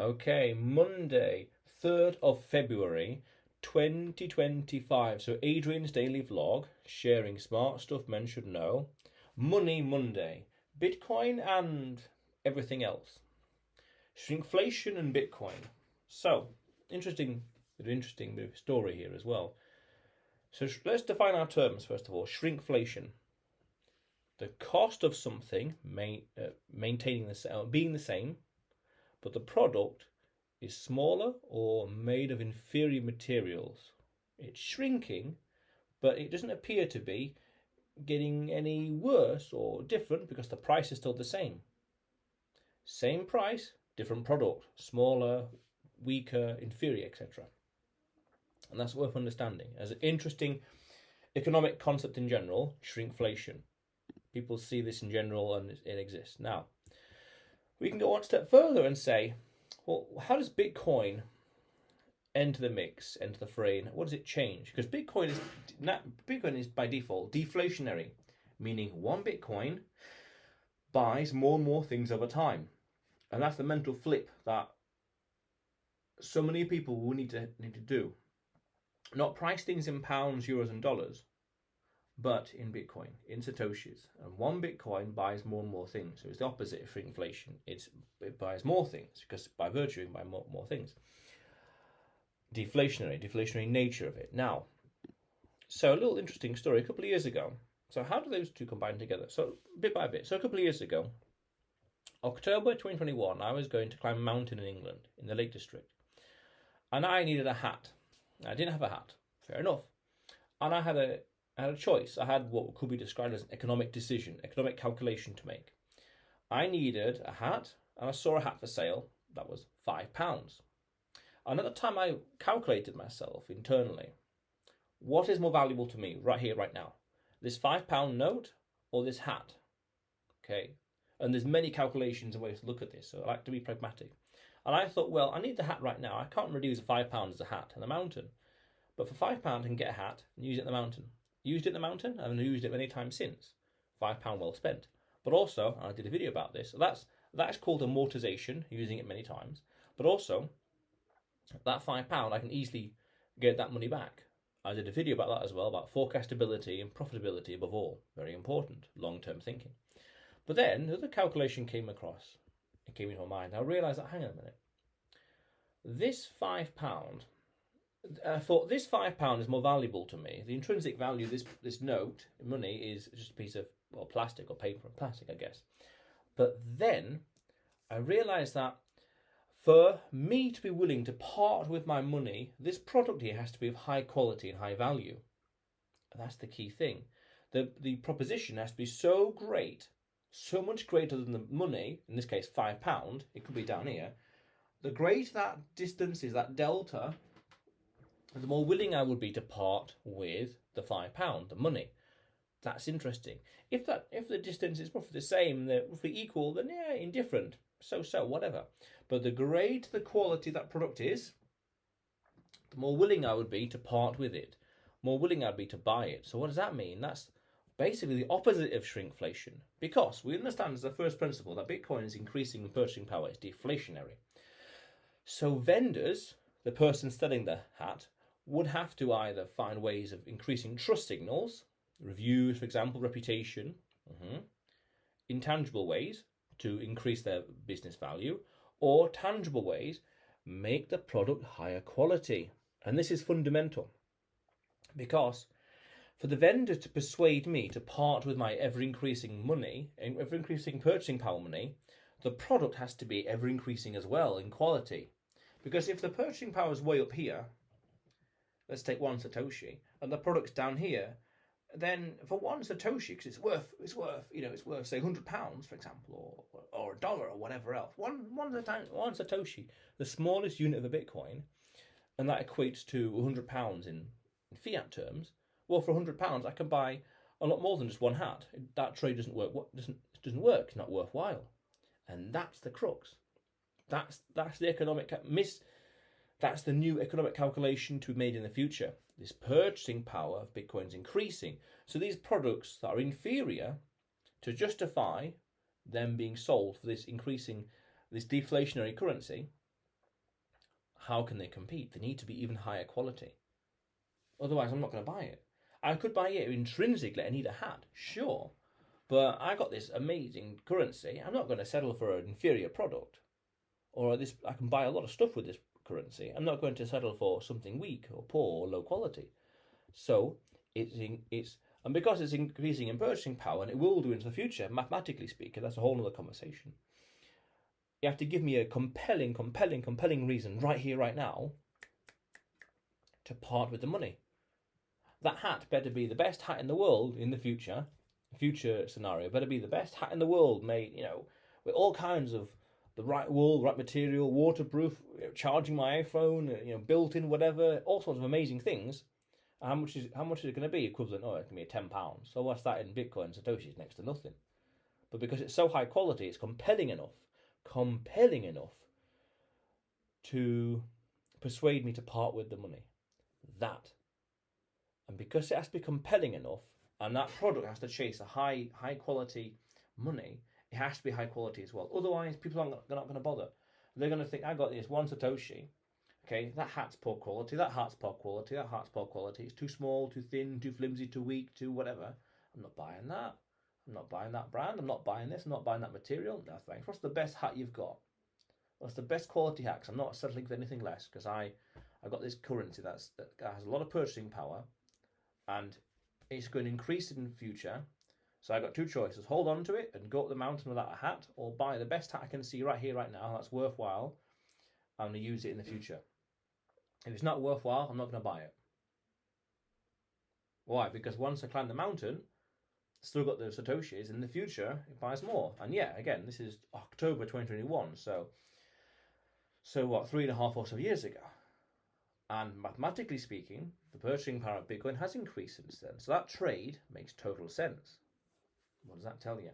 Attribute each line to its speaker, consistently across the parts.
Speaker 1: Okay, Monday, 3rd of February 2025. So Adrian's daily vlog, sharing smart stuff men should know. Money Monday, Bitcoin and everything else. Shrinkflation and Bitcoin. So, interesting bit of story here as well. So let's define our terms first of all. Shrinkflation. The cost of something maintaining being the same, but the product is smaller or made of inferior materials. It's shrinking, but it doesn't appear to be getting any worse or different because the price is still the same. Same price, different product, smaller, weaker, inferior, etc. And that's worth understanding as an interesting economic concept in general, shrinkflation. People see this in general and it exists. Now, we can go one step further and say, well, how does Bitcoin enter the mix, enter the fray? What does it change? Because Bitcoin is by default deflationary, meaning one Bitcoin buys more and more things over time. And that's the mental flip that so many people will need to do. Not price things in pounds, euros, and dollars, but in Bitcoin, in Satoshis. And one Bitcoin buys more and more things. So it's the opposite of shrinkflation. It buys more things because by virtue it buys more things. Deflationary nature of it. Now, so a little interesting story. A couple of years ago. So how do those two combine together? So bit by bit. So a couple of years ago, October 2021, I was going to climb a mountain in England, in the Lake District. And I needed a hat. I didn't have a hat. Fair enough. And I had a choice. I had what could be described as an economic decision, economic calculation to make. I needed a hat, and I saw a hat for sale that was £5. And at the time I calculated myself internally, what is more valuable to me right here, right now? This £5 note or this hat? Okay. And there's many calculations and ways to look at this, so I like to be pragmatic. And I thought, well, I need the hat right now. I can't really use a £5 as a hat in the mountain. But for £5 I can get a hat and use it in the mountain. Used it in the mountain, I haven't used it many times since. £5 well spent. But also, I did a video about this, that's called amortization, using it many times. But also, that £5 I can easily get that money back. I did a video about that as well, about forecastability and profitability above all. Very important, long-term thinking. But then, the calculation came across. It came into my mind. I realised that, hang on a minute. This £5, I thought this £5 is more valuable to me. The intrinsic value of this note, money, is just a piece of plastic or paper and plastic, I guess. But then I realised that for me to be willing to part with my money, this product here has to be of high quality and high value. And that's the key thing. The proposition has to be so great, so much greater than the money, in this case £5, it could be down here. The greater that distance is, that delta, the more willing I would be to part with the £5, the money. That's interesting. If the distance is roughly the same, they're roughly equal, then yeah, indifferent. So, whatever. But the greater the quality that product is, the more willing I would be to part with it. More willing I'd be to buy it. So what does that mean? That's basically the opposite of shrinkflation. Because we understand as the first principle that Bitcoin is increasing purchasing power. It's deflationary. So vendors, the person selling the hat, would have to either find ways of increasing trust signals, reviews, for example, reputation, intangible ways to increase their business value, or tangible ways, make the product higher quality. And this is fundamental because for the vendor to persuade me to part with my ever-increasing money, ever-increasing purchasing power money, the product has to be ever-increasing as well in quality. Because if the purchasing power is way up here, let's take one Satoshi, and the product's down here, then for one Satoshi, because it's worth say £100, for example, or $1 or whatever else. One Satoshi, the smallest unit of a Bitcoin, and that equates to £100 in fiat terms. Well, for £100, I can buy a lot more than just one hat. That trade doesn't work. Doesn't work. It's not worthwhile, and that's the crux. That's the economic That's the new economic calculation to be made in the future. This purchasing power of Bitcoin is increasing. So these products that are inferior, to justify them being sold for this deflationary currency, how can they compete? They need to be even higher quality. Otherwise, I'm not going to buy it. I could buy it intrinsically. I need a hat, sure. But I got this amazing currency. I'm not going to settle for an inferior product. Or this, I can buy a lot of stuff with this currency. I'm not going to settle for something weak or poor or low quality. So and because it's increasing in purchasing power, and it will do into the future, mathematically speaking, that's a whole other conversation. You have to give me a compelling reason right here, right now, to part with the money. That hat better be the best hat in the world in the future scenario, better be the best hat in the world, made, with all kinds of the right wool, right material, waterproof, charging my iPhone, built-in whatever, all sorts of amazing things. How much is it going to be equivalent? Oh, it can be £10. So what's that in Bitcoin? Satoshi's next to nothing. But because it's so high quality, it's compelling enough to persuade me to part with the money. And because it has to be compelling enough, and that product has to chase a high quality money, it has to be high quality as well. Otherwise, people are not going to bother. They're going to think, I got this one Satoshi. Okay, that hat's poor quality, that hat's poor quality, that hat's poor quality. It's too small, too thin, too flimsy, too weak, too whatever. I'm not buying that. I'm not buying that brand. I'm not buying this. I'm not buying that material. No thanks. What's the best hat you've got? What's the best quality hat? Because I'm not settling for anything less, because I got this currency that has a lot of purchasing power, and it's going to increase in the future. So I got two choices: hold on to it and go up the mountain without a hat, or buy the best hat I can see right here, right now. That's worthwhile. I'm going to use it in the future. If it's not worthwhile, I'm not going to buy it. Why? Because once I climb the mountain, still got the Satoshis. In the future, it buys more. And yeah, again, this is October 2021. So what, 3.5 or so years ago. And mathematically speaking, the purchasing power of Bitcoin has increased since then. So that trade makes total sense. What does that tell you?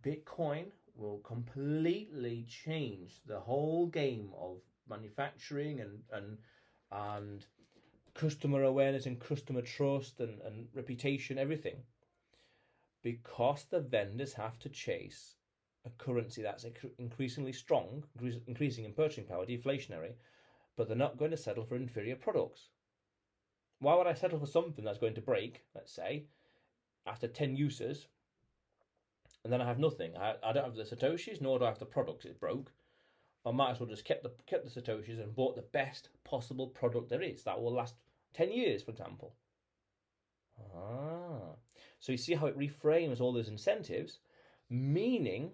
Speaker 1: Bitcoin will completely change the whole game of manufacturing and customer awareness and customer trust and reputation, everything, because the vendors have to chase a currency that's increasingly strong, increasing in purchasing power, deflationary, but they're not going to settle for inferior products. Why would I settle for something that's going to break, let's say, after 10 uses, and then I have nothing? I don't have the Satoshis, nor do I have the products. It broke. I might as well just kept the Satoshis and bought the best possible product there is that will last 10 years, for example. So you see how it reframes all those incentives, meaning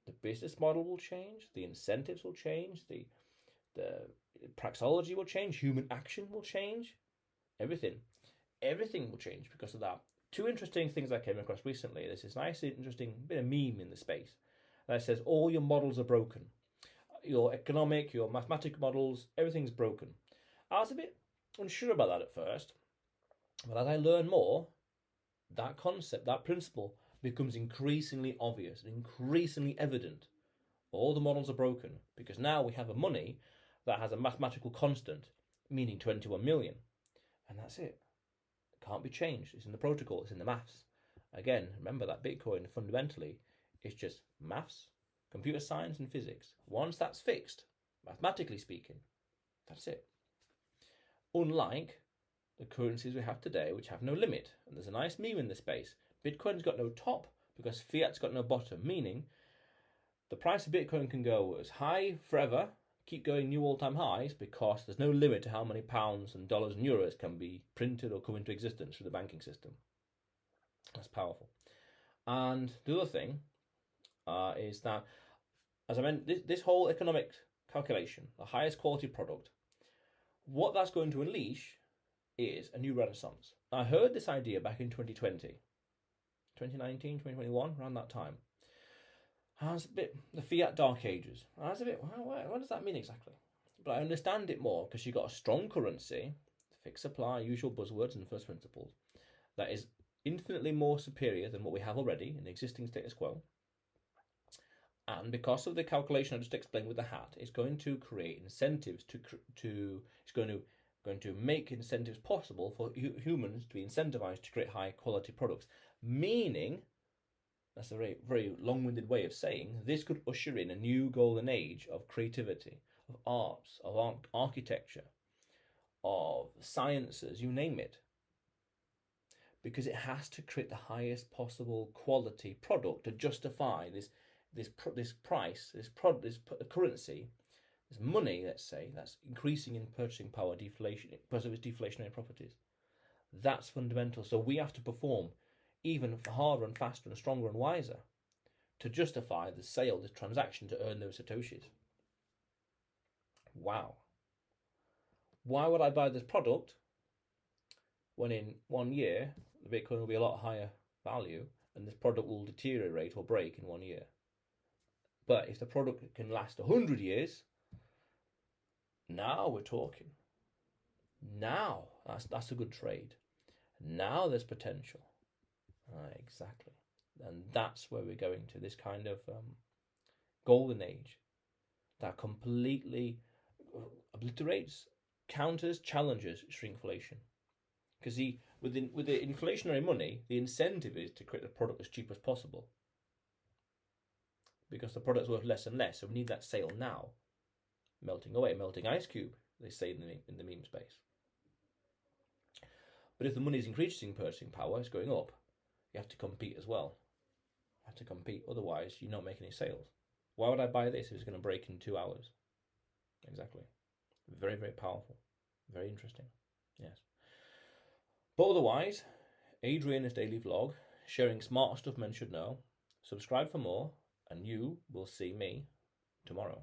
Speaker 1: the business model will change, the incentives will change, the praxeology will change, human action will change, everything will change because of that. Two interesting things I came across recently. There's this nice, interesting bit of meme in the space that says all your models are broken. Your economic, your mathematical models, everything's broken. I was a bit unsure about that at first, but as I learn more, that concept, that principle becomes increasingly obvious and increasingly evident. All the models are broken because now we have a money that has a mathematical constant, meaning 21 million. And that's it. It can't be changed. It's in the protocol, it's in the maths. Again, remember that Bitcoin fundamentally is just maths, computer science, and physics. Once that's fixed, mathematically speaking, that's it. Unlike the currencies we have today, which have no limit. And there's a nice meme in this space. Bitcoin's got no top because fiat's got no bottom, meaning the price of Bitcoin can go as high forever, keep going new all-time highs, because there's no limit to how many pounds and dollars and euros can be printed or come into existence through the banking system. That's powerful. And the other thing is that, as I mentioned, this whole economic calculation, the highest quality product, what that's going to unleash is a new renaissance. I heard this idea back in 2020, 2019, 2021, around that time. I was a bit, the fiat dark ages. I was a bit, what does that mean exactly? But I understand it more because you've got a strong currency, fixed supply, usual buzzwords and first principles, that is infinitely more superior than what we have already in the existing status quo. And because of the calculation I just explained with the hat, it's going to create incentives it's going to make incentives possible for humans to be incentivized to create high quality products. Meaning, that's a very, very long-winded way of saying, this could usher in a new golden age of creativity, of arts, of architecture, of sciences, you name it. Because it has to create the highest possible quality product to justify this price, this currency, this money, let's say, that's increasing in purchasing power, deflation, because of its deflationary properties. That's fundamental. So we have to perform even harder and faster and stronger and wiser to justify the sale, the transaction, to earn those satoshis. Wow. Why would I buy this product when in 1 year the Bitcoin will be a lot higher value and this product will deteriorate or break in 1 year? But if the product can last 100 years, now we're talking. Now that's a good trade. Now there's potential. Exactly. And that's where we're going to, this kind of golden age that completely obliterates, counters, challenges shrinkflation. Because with the inflationary money, the incentive is to create the product as cheap as possible. Because the product's worth less and less, so we need that sale now. Melting away, melting ice cube, they say in the meme space. But if the money is increasing purchasing power, it's going up, you have to compete as well. You have to compete, otherwise you're not making any sales. Why would I buy this if it's going to break in 2 hours? Exactly. Very, very powerful. Very interesting. Yes. But otherwise, Adrian's daily vlog, sharing smart stuff men should know. Subscribe for more, and you will see me tomorrow.